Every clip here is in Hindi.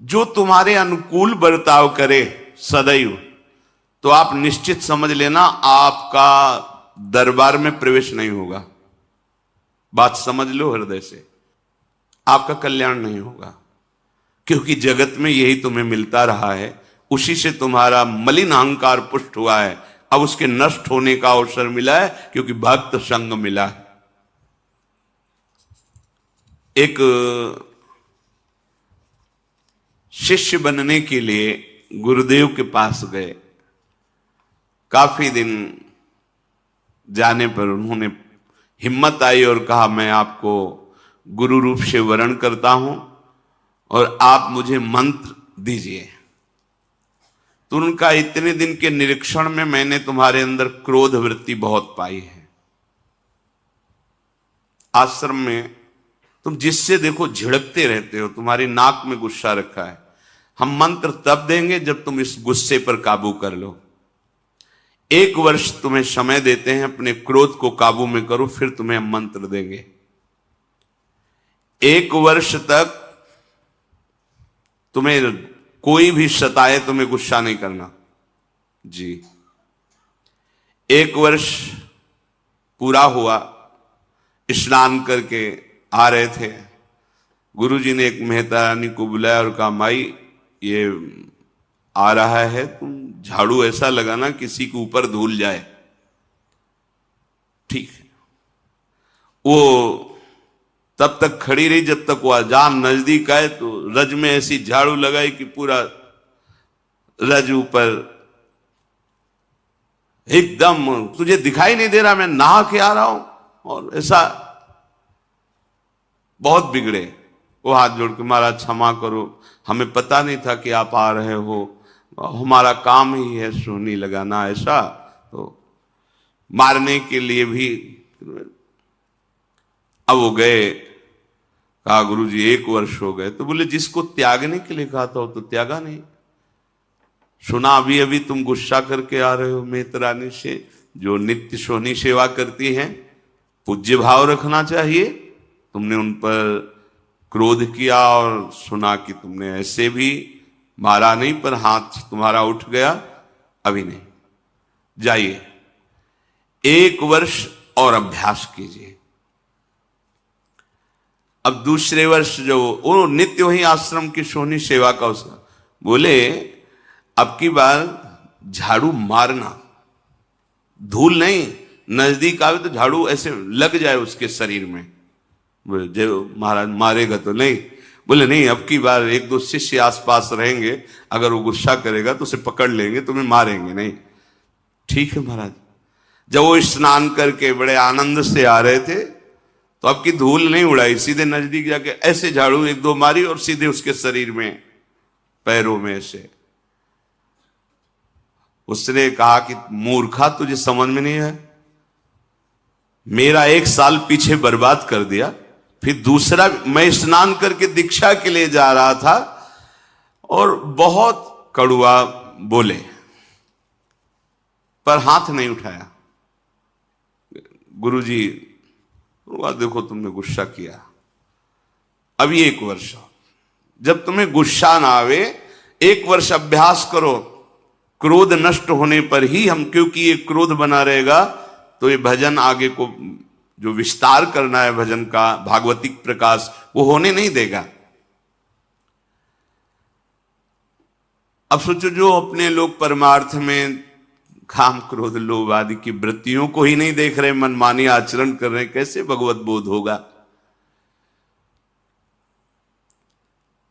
जो तुम्हारे अनुकूल बर्ताव करे सदैव, तो आप निश्चित समझ लेना आपका दरबार में प्रवेश नहीं होगा। बात समझ लो हृदय से, आपका कल्याण नहीं होगा, क्योंकि जगत में यही तुम्हें मिलता रहा है, उसी से तुम्हारा मलिन अहंकार पुष्ट हुआ है। अब उसके नष्ट होने का अवसर मिला है, क्योंकि भक्त संग मिला है। एक शिष्य बनने के लिए गुरुदेव के पास गए। काफी दिन जाने पर उन्होंने हिम्मत आई और कहा, मैं आपको गुरु रूप से वरण करता हूं और आप मुझे मंत्र दीजिए। तो उनका, इतने दिन के निरीक्षण में मैंने तुम्हारे अंदर क्रोध वृत्ति बहुत पाई है। आश्रम में तुम जिससे देखो झिड़कते रहते हो, तुम्हारी नाक में गुस्सा रखा है। हम मंत्र तब देंगे जब तुम इस गुस्से पर काबू कर लो। 1 वर्ष तुम्हें समय देते हैं, अपने क्रोध को काबू में करो, फिर तुम्हें हम मंत्र देंगे। 1 वर्ष तक तुम्हें कोई भी सताए, तुम्हें गुस्सा नहीं करना जी। 1 वर्ष पूरा हुआ, स्नान करके आ रहे थे, गुरुजी ने एक मेहता रानी को बुलाया और कहा, माई ये आ रहा है, तुम झाड़ू ऐसा लगाना किसी के ऊपर धूल जाए। ठीक है। वो तब तक खड़ी रही जब तक वो अजान नजदीक आए, तो रज में ऐसी झाड़ू लगाई कि पूरा रज ऊपर एकदम, तुझे दिखाई नहीं दे रहा मैं नहा के आ रहा हूं, और ऐसा बहुत बिगड़े। वो हाथ जोड़ के, महाराज क्षमा करो, हमें पता नहीं था कि आप आ रहे हो, हमारा काम ही है सोनी लगाना, ऐसा। तो मारने के लिए भी। अब वो गए, कहा गुरुजी 1 वर्ष हो गए। तो बोले, जिसको त्यागने के लिए कहा था वो तो त्यागा नहीं। सुना अभी अभी तुम गुस्सा करके आ रहे हो मेहतरानी से, जो नित्य सोनी सेवा करती हैं। पूज्य भाव रखना चाहिए। तुमने उन पर क्रोध किया और सुना कि तुमने ऐसे भी मारा नहीं, पर हाथ तुम्हारा उठ गया, अभी नहीं, जाइए 1 वर्ष और अभ्यास कीजिए। अब दूसरे वर्ष जो वो नित्य वही आश्रम की सोनी सेवा का उसका, बोले अब की बार झाड़ू मारना, धूल नहीं, नजदीक आवे तो झाड़ू ऐसे लग जाए उसके शरीर में। बोले जो महाराज मारेगा तो नहीं। बोले नहीं, अब की बार 1-2 शिष्य आसपास रहेंगे, अगर वो गुस्सा करेगा तो उसे पकड़ लेंगे, तुम्हें मारेंगे नहीं। ठीक है महाराज। जब वो स्नान करके बड़े आनंद से आ रहे थे, तो अब की धूल नहीं उड़ाई, सीधे नजदीक जाके ऐसे झाड़ू 1-2 मारी और सीधे उसके शरीर में, पैरों में ऐसे। उसने कहा कि मूर्खा, तुझे समझ में नहीं है, मेरा 1 साल पीछे बर्बाद कर दिया। फिर दूसरा, मैं स्नान करके दीक्षा के लिए जा रहा था और बहुत कड़ुआ बोले, पर हाथ नहीं उठाया। गुरुजी, देखो तुमने गुस्सा किया, अभी 1 वर्ष, जब तुम्हें गुस्सा ना आवे 1 वर्ष अभ्यास करो। क्रोध नष्ट होने पर ही हम, क्योंकि ये क्रोध बना रहेगा तो ये भजन आगे को जो विस्तार करना है भजन का, भागवतिक प्रकाश, वो होने नहीं देगा। अब सोचो, जो अपने लोग परमार्थ में काम क्रोध लोभ आदि की वृत्तियों को ही नहीं देख रहे, मनमानी आचरण कर रहे, कैसे भगवत बोध होगा।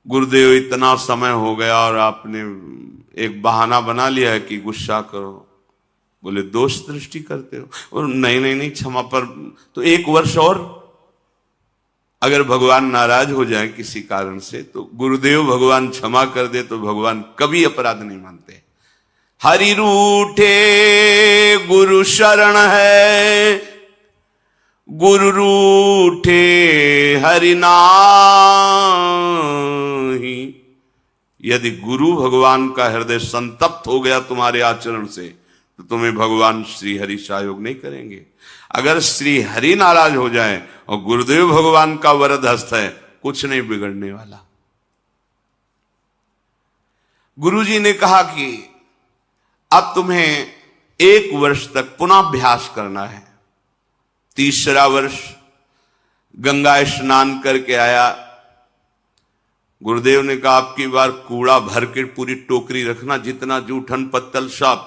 गुरुदेव इतना समय हो गया और आपने एक बहाना बना लिया है कि गुस्सा करो। बोले दोष दृष्टि करते हो, और नहीं क्षमा, पर तो 1 वर्ष और, अगर भगवान नाराज हो जाए किसी कारण से, तो गुरुदेव भगवान क्षमा कर दे तो भगवान कभी अपराध नहीं मानते। हरि रूठे गुरु शरण है, गुरु रूठे हरि नाहि। यदि गुरु भगवान का हृदय संतप्त हो गया तुम्हारे आचरण से, तो तुम्हें भगवान श्री हरि सहयोग नहीं करेंगे। अगर श्री हरि नाराज हो जाए और गुरुदेव भगवान का वरद हस्त है, कुछ नहीं बिगड़ने वाला। गुरुजी ने कहा कि अब तुम्हें 1 वर्ष तक पुनः अभ्यास करना है। तीसरा वर्ष गंगा स्नान करके आया। गुरुदेव ने कहा आपकी बार कूड़ा भर के पूरी टोकरी रखना, जितना जूठन पत्तल सब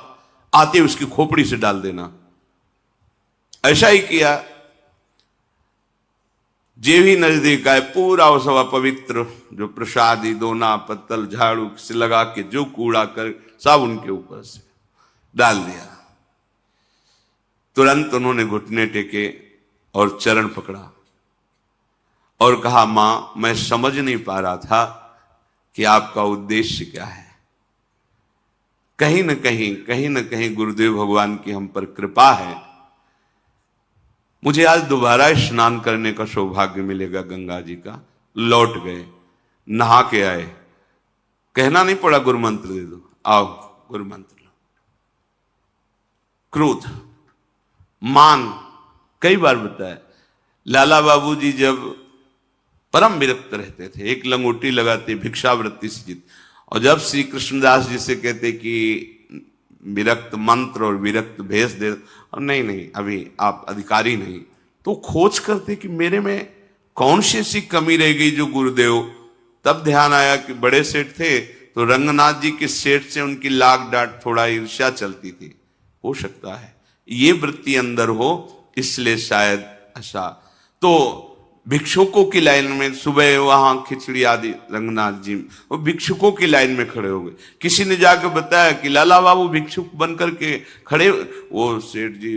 आते उसकी खोपड़ी से डाल देना। ऐसा ही किया। जे भी नजदीक आए पूरा वो सब पवित्र जो प्रसादी दोना पत्तल झाड़ू से लगा के जो कूड़ा कर सब उनके ऊपर से डाल दिया। तुरंत उन्होंने घुटने टेके और चरण पकड़ा और कहा मां, मैं समझ नहीं पा रहा था कि आपका उद्देश्य क्या है। कहीं न कहीं गुरुदेव भगवान की हम पर कृपा है। मुझे आज दोबारा स्नान करने का सौभाग्य मिलेगा गंगा जी का। लौट गए, नहा के आए, कहना नहीं पड़ा गुरु मंत्र दे दो, आओ गुरु मंत्र लो। क्रोध, मान, कई बार बताया लाला बाबूजी जब परम विरक्त रहते थे, एक लंगोटी लगाते, भिक्षावृत्ति से जीत, और जब श्री कृष्णदास जी से कहते कि विरक्त मंत्र और विरक्त भेष दे, और नहीं अभी आप अधिकारी नहीं, तो खोज करते कि मेरे में कौन सी ऐसी कमी रह गई जो गुरुदेव। तब ध्यान आया कि बड़े सेठ थे तो रंगनाथ जी के सेठ से उनकी लाग डांट थोड़ा ईर्ष्या चलती थी, हो सकता है ये वृत्ति अंदर हो, इसलिए शायद ऐसा। तो भिक्षुकों की लाइन में सुबह वहां खिचड़ी आदि, रंगनाथ जी वो भिक्षुकों की लाइन में खड़े हो गए। किसी ने जाकर बताया कि लाला बाबू भिक्षुक बनकर के खड़े, वो सेठ जी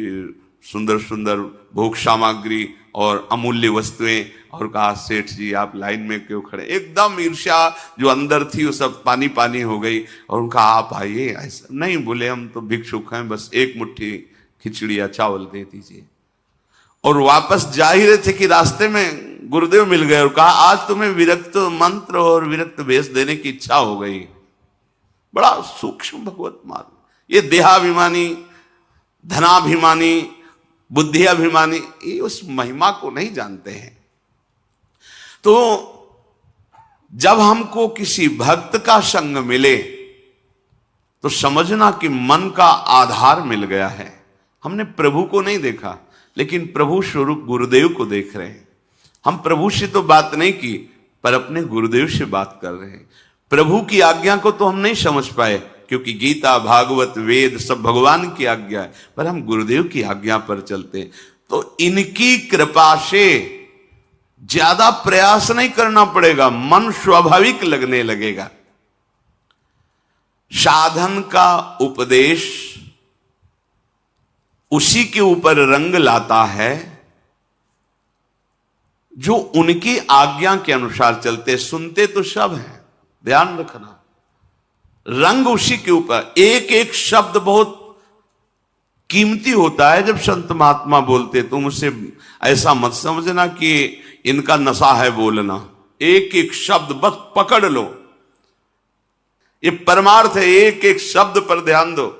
सुंदर सुंदर भोग सामग्री और अमूल्य वस्तुएं, और कहा सेठ जी आप लाइन में क्यों खड़े। एकदम ईर्ष्या जो अंदर थी वो सब पानी पानी हो गई, और उनका आप आइए। ऐसा नहीं, बोले हम तो भिक्षुक हैं, बस 1 मुट्ठी खिचड़ी या चावल दे दीजिए। और वापस जा ही रहे थे कि रास्ते में गुरुदेव मिल गए और कहा आज तुम्हें विरक्त मंत्र और विरक्त भेष देने की इच्छा हो गई। बड़ा सूक्ष्म भगवत मार्ग। ये देहाभिमानी, धनाभिमानी, बुद्धियाभिमानी ये उस महिमा को नहीं जानते हैं। तो जब हमको किसी भक्त का संग मिले तो समझना कि मन का आधार मिल गया है। हमने प्रभु को नहीं देखा, लेकिन प्रभु स्वरूप गुरुदेव को देख रहे हैं। हम प्रभु से तो बात नहीं की, पर अपने गुरुदेव से बात कर रहे हैं। प्रभु की आज्ञा को तो हम नहीं समझ पाए, क्योंकि गीता भागवत वेद सब भगवान की आज्ञा है, पर हम गुरुदेव की आज्ञा पर चलते हैं। तो इनकी कृपा से ज्यादा प्रयास नहीं करना पड़ेगा, मन स्वाभाविक लगने लगेगा। साधन का उपदेश उसी के ऊपर रंग लाता है जो उनकी आज्ञा के अनुसार चलते। सुनते तो सब हैं, ध्यान रखना, रंग उसी के ऊपर। एक एक शब्द बहुत कीमती होता है। जब संत महात्मा बोलते तुम उसे ऐसा मत समझना कि इनका नशा है बोलना, एक एक शब्द बस पकड़ लो, ये परमार्थ है। एक एक शब्द पर ध्यान दो।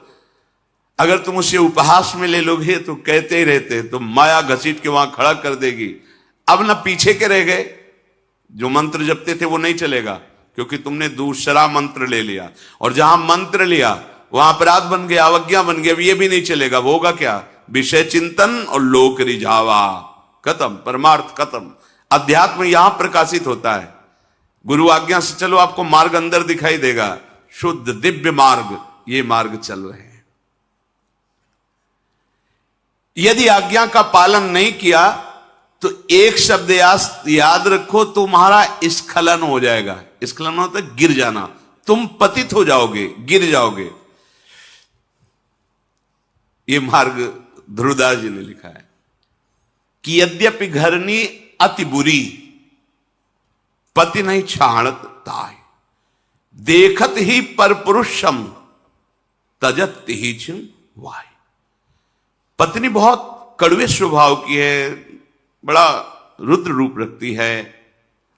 अगर तुम उसे उपहास में ले लोगे तो कहते ही रहते, तो माया घसीट के वहां खड़ा कर देगी। अब ना पीछे के रह गए, जो मंत्र जपते थे वो नहीं चलेगा, क्योंकि तुमने दूसरा मंत्र ले लिया, और जहां मंत्र लिया वहां अपराध बन गया, अवज्ञा बन गया। अब ये भी नहीं चलेगा। वो होगा क्या? विषय चिंतन और लोक रिझावा, खत्म, परमार्थ खत्म। अध्यात्म यहां प्रकाशित होता है। गुरु आज्ञा से चलो, आपको मार्ग अंदर दिखाई देगा, शुद्ध दिव्य मार्ग, ये मार्ग चल रहे हैं। यदि आज्ञा का पालन नहीं किया तो एक शब्द याद रखो, तुम्हारा स्खलन हो जाएगा। स्खलन होता है गिर जाना, तुम पतित हो जाओगे, गिर जाओगे। ये मार्ग ध्रुवदास जी ने लिखा है कि यद्यपि घरनी अति बुरी, पति नहीं छाणत ताय, देखत ही पर पुरुषम तजत ही वाय। पत्नी बहुत कड़वे स्वभाव की है, बड़ा रुद्र रूप रखती है,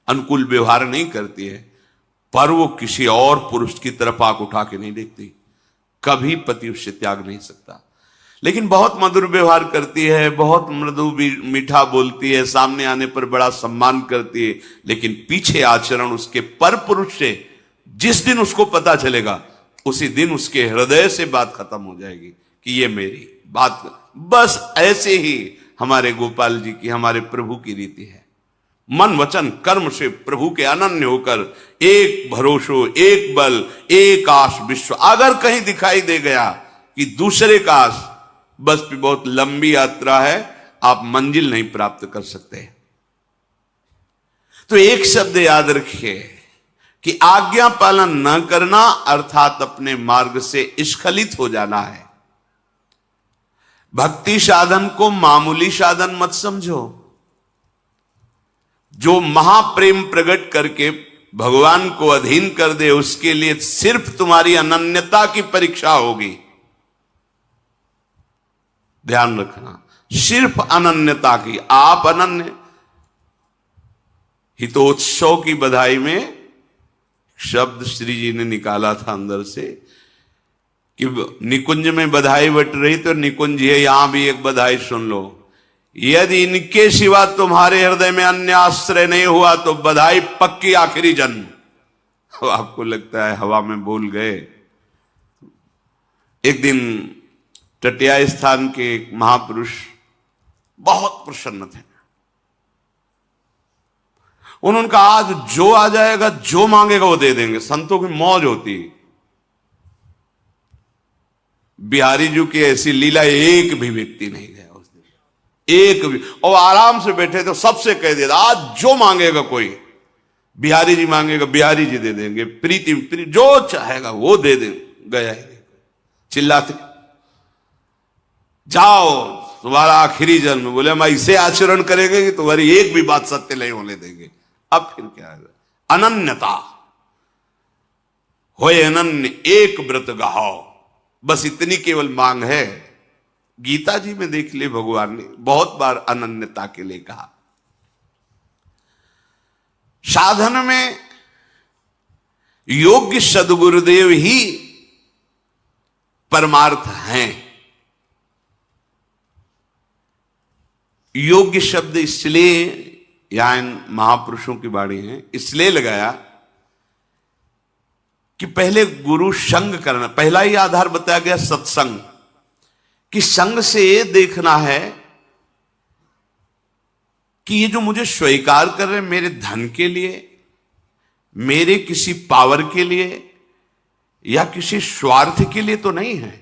अनुकूल व्यवहार नहीं करती है, पर वो किसी और पुरुष की तरफ आंख उठा के नहीं देखती। कभी पति उससे त्याग नहीं सकता। लेकिन बहुत मधुर व्यवहार करती है, बहुत मृदु मीठा बोलती है, सामने आने पर बड़ा सम्मान करती है, लेकिन पीछे आचरण उसके पर पुरुष से जिस दिन उसको पता चलेगा उसी दिन उसके हृदय से बात खत्म हो जाएगी कि ये मेरी बात। बस ऐसे ही हमारे गोपाल जी की, हमारे प्रभु की रीति है। मन वचन कर्म से प्रभु के अनन्य होकर एक भरोसो, एक बल, एक आश विश्व। अगर कहीं दिखाई दे गया कि दूसरे का आश, बस भी बहुत लंबी यात्रा है, आप मंजिल नहीं प्राप्त कर सकते। तो एक शब्द याद रखिए कि आज्ञा पालन न करना अर्थात अपने मार्ग से स्खलित हो जाना है। भक्ति साधन को मामूली साधन मत समझो। जो महाप्रेम प्रकट करके भगवान को अधीन कर दे, उसके लिए सिर्फ तुम्हारी अनन्यता की परीक्षा होगी। ध्यान रखना, सिर्फ अनन्यता की। आप अनन्य। हितोत्सव की बधाई में शब्द श्री जी ने निकाला था अंदर से कि निकुंज में बधाई बट रही तो निकुंज है, यहां भी एक बधाई सुन लो। यदि इनके सिवा तुम्हारे हृदय में अन्य आश्रय नहीं हुआ तो बधाई पक्की आखिरी जन्म। तो आपको लगता है हवा में बोल गए। एक दिन टटिया स्थान के एक महापुरुष बहुत प्रसन्न थे। उन्होंने कहा आज जो आ जाएगा, जो मांगेगा वो दे देंगे। संतों की मौज होती। बिहारी जी की ऐसी लीला एक भी व्यक्ति नहीं गया उस दिन, एक भी। और आराम से बैठे थे, सबसे कह दिया आज जो मांगेगा कोई, बिहारी जी मांगेगा बिहारी जी दे देंगे, प्रीति जो चाहेगा वो दे देंगे। गया ही नहीं। चिल्लाते जाओ तुम्हारा आखिरी जन्म। बोले हम ऐसे आचरण करेंगे कि तुम्हारी एक भी बात सत्य नहीं होने देंगे। अब फिर क्या है? अनन्यता होए अनन्य एक व्रत गाहो, बस इतनी केवल मांग है। गीता जी में देख ले, भगवान ने बहुत बार अनन्यता के लिए कहा। साधन में योग्य सद्गुरुदेव ही परमार्थ हैं। योग्य शब्द इसलिए यहां इन महापुरुषों की वाणी है इसलिए लगाया कि पहले गुरु संग करना, पहला ही आधार बताया गया सत्संग, कि संग से ये देखना है कि ये जो मुझे स्वीकार कर रहे हैं मेरे धन के लिए, मेरे किसी पावर के लिए या किसी स्वार्थ के लिए तो नहीं है।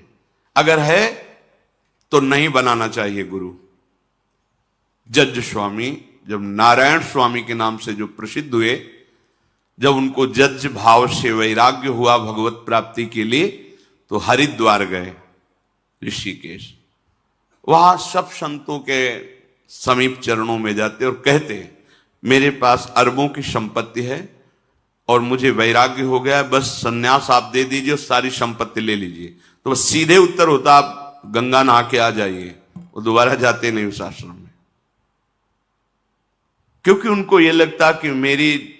अगर है तो नहीं बनाना चाहिए गुरु। जज स्वामी जब नारायण स्वामी के नाम से जो प्रसिद्ध हुए, जब उनको जज भाव से वैराग्य हुआ भगवत प्राप्ति के लिए, तो हरिद्वार गए, ऋषिकेश। वहां सब संतों के समीप चरणों में जाते और कहते मेरे पास अरबों की संपत्ति है और मुझे वैराग्य हो गया, बस सन्यास आप दे दीजिए और सारी संपत्ति ले लीजिए। तो बस सीधे उत्तर होता आप गंगा नहा के आ जाइए। वो दोबारा जाते नहीं उस आश्रम में, क्योंकि उनको यह लगता कि मेरी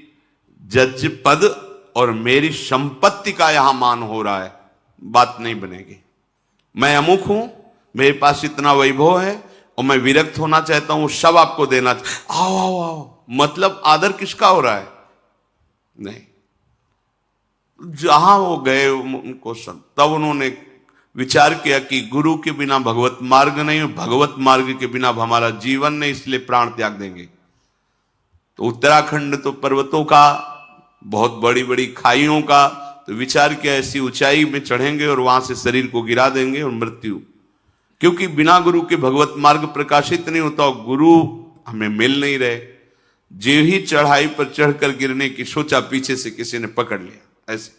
जज पद और मेरी संपत्ति का यहां मान हो रहा है, बात नहीं बनेगी। मैं अमुक हूं, मेरे पास इतना वैभव है और मैं विरक्त होना चाहता हूं, सब आपको देना। आओ आओ आओ, मतलब आदर किसका हो रहा है? नहीं। जहां वो गए उनको तब उन्होंने विचार किया कि गुरु के बिना भगवत मार्ग नहीं, भगवत मार्ग के बिना हमारा जीवन नहीं, इसलिए प्राण त्याग देंगे। तो उत्तराखंड तो पर्वतों का, बहुत बड़ी बड़ी खाइयों का, तो विचार किया ऐसी ऊंचाई में चढ़ेंगे और वहां से शरीर को गिरा देंगे और मृत्यु। क्योंकि बिना गुरु के भगवत मार्ग प्रकाशित नहीं होता, गुरु हमें मिल नहीं रहे। जो ही चढ़ाई पर चढ़कर गिरने की सोचा, पीछे से किसी ने पकड़ लिया। ऐसे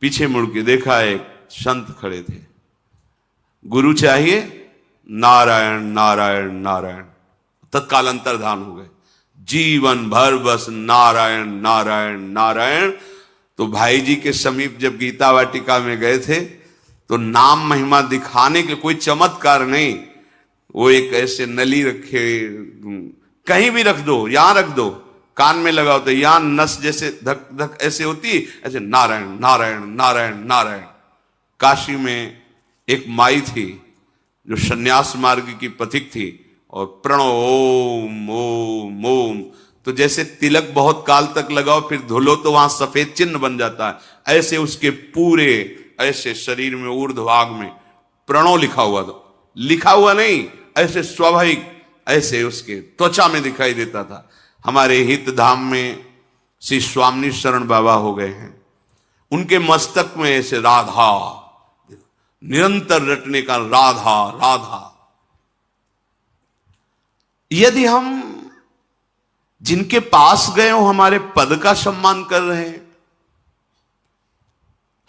पीछे मुड़ के देखा, एक संत खड़े थे। गुरु चाहिए? नारायण नारायण नारायण। तत्काल अंतर्धान हो गए। जीवन भर बस नारायण नारायण नारायण। तो भाई जी के समीप जब गीता वाटिका में गए थे तो नाम महिमा दिखाने के कोई चमत्कार नहीं, वो एक ऐसे नली रखे, कहीं भी रख दो, यहां रख दो, कान में लगाओ तो यहां नस जैसे धक धक ऐसे होती, ऐसे नारायण नारायण नारायण नारायण। काशी में एक माई थी जो सन्यास मार्ग की पथिक थी, और प्रणव ओम ओम ओम, तो जैसे तिलक बहुत काल तक लगाओ फिर धुलो तो वहां सफेद चिन्ह बन जाता है, ऐसे उसके पूरे ऐसे शरीर में ऊर्ध्वभाग में प्रणव लिखा हुआ था, लिखा हुआ नहीं, ऐसे स्वाभाविक ऐसे उसके त्वचा में दिखाई देता था। हमारे हित धाम में श्री स्वामी शरण बाबा हो गए हैं, उनके मस्तक में ऐसे राधा निरंतर रटने का, राधा राधा। यदि हम जिनके पास गए हो हमारे पद का सम्मान कर रहे हैं,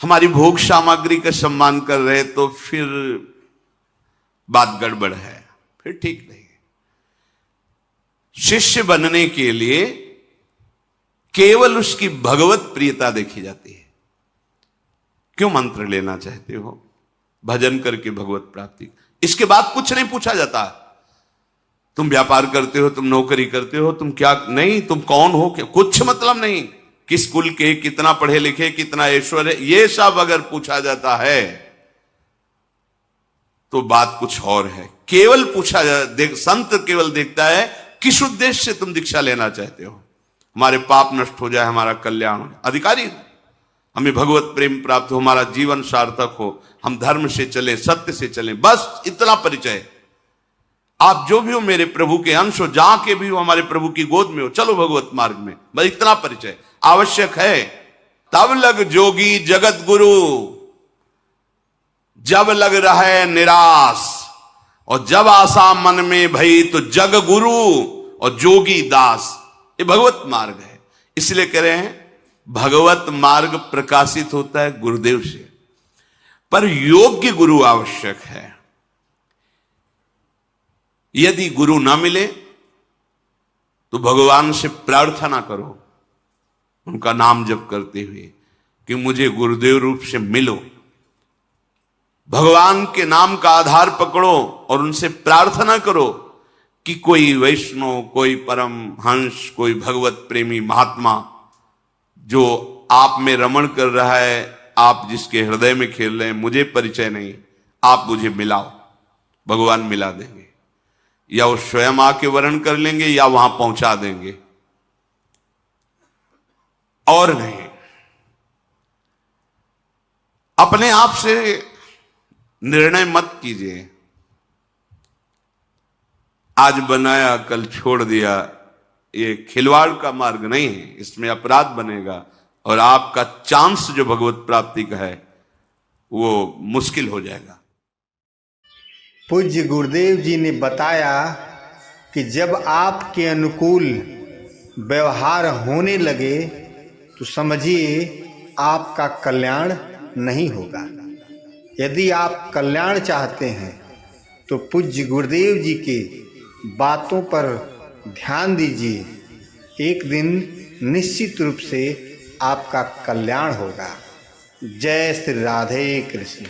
हमारी भोग सामग्री का सम्मान कर रहे हैं, तो फिर बात गड़बड़ है, फिर ठीक नहीं। शिष्य बनने के लिए केवल उसकी भगवत प्रियता देखी जाती है। क्यों मंत्र लेना चाहते हो? भजन करके भगवत प्राप्ति, इसके बाद कुछ नहीं पूछा जाता। तुम व्यापार करते हो, तुम नौकरी करते हो, तुम क्या नहीं, तुम कौन हो, क्या, कुछ मतलब नहीं। किस कुल के, कितना पढ़े लिखे, कितना ऐश्वर्य, ये सब अगर पूछा जाता है तो बात कुछ और है। केवल पूछा संत केवल देखता है किस उद्देश्य से तुम दीक्षा लेना चाहते हो। हमारे पाप नष्ट हो जाए, हमारा कल्याण हो, अधिकारी हमें भगवत प्रेम प्राप्त हो, हमारा जीवन सार्थक हो, हम धर्म से चले, सत्य से चले, बस इतना परिचय। आप जो भी हो मेरे प्रभु के अंश हो, जहां के भी हो हमारे प्रभु की गोद में हो, चलो भगवत मार्ग में, बस इतना परिचय आवश्यक है। तब लग जोगी जगत गुरु, जब लग रहे निराश, और जब आशा मन में भई तो जग गुरु और जोगी दास। ये भगवत मार्ग है। इसलिए कह रहे हैं भगवत मार्ग प्रकाशित होता है गुरुदेव से, पर योग्य गुरु आवश्यक है। यदि गुरु ना मिले तो भगवान से प्रार्थना करो, उनका नाम जप करते हुए कि मुझे गुरुदेव रूप से मिलो। भगवान के नाम का आधार पकड़ो और उनसे प्रार्थना करो कि कोई वैष्णव, कोई परम हंस, कोई भगवत प्रेमी महात्मा जो आप में रमण कर रहा है, आप जिसके हृदय में खेल रहे हैं, मुझे परिचय नहीं, आप मुझे मिलाओ। भगवान मिला देंगे, या वो स्वयं आके वर्ण कर लेंगे या वहां पहुंचा देंगे, और नहीं। अपने आप से निर्णय मत कीजिए, आज बनाया कल छोड़ दिया, ये खिलवाड़ का मार्ग नहीं है, इसमें अपराध बनेगा और आपका चांस जो भगवत प्राप्ति का है वो मुश्किल हो जाएगा। पूज्य गुरुदेव जी ने बताया कि जब आपके अनुकूल व्यवहार होने लगे तो समझिए आपका कल्याण नहीं होगा। यदि आप कल्याण चाहते हैं तो पूज्य गुरुदेव जी के बातों पर ध्यान दीजिए, एक दिन निश्चित रूप से आपका कल्याण होगा। जय श्री राधे कृष्ण।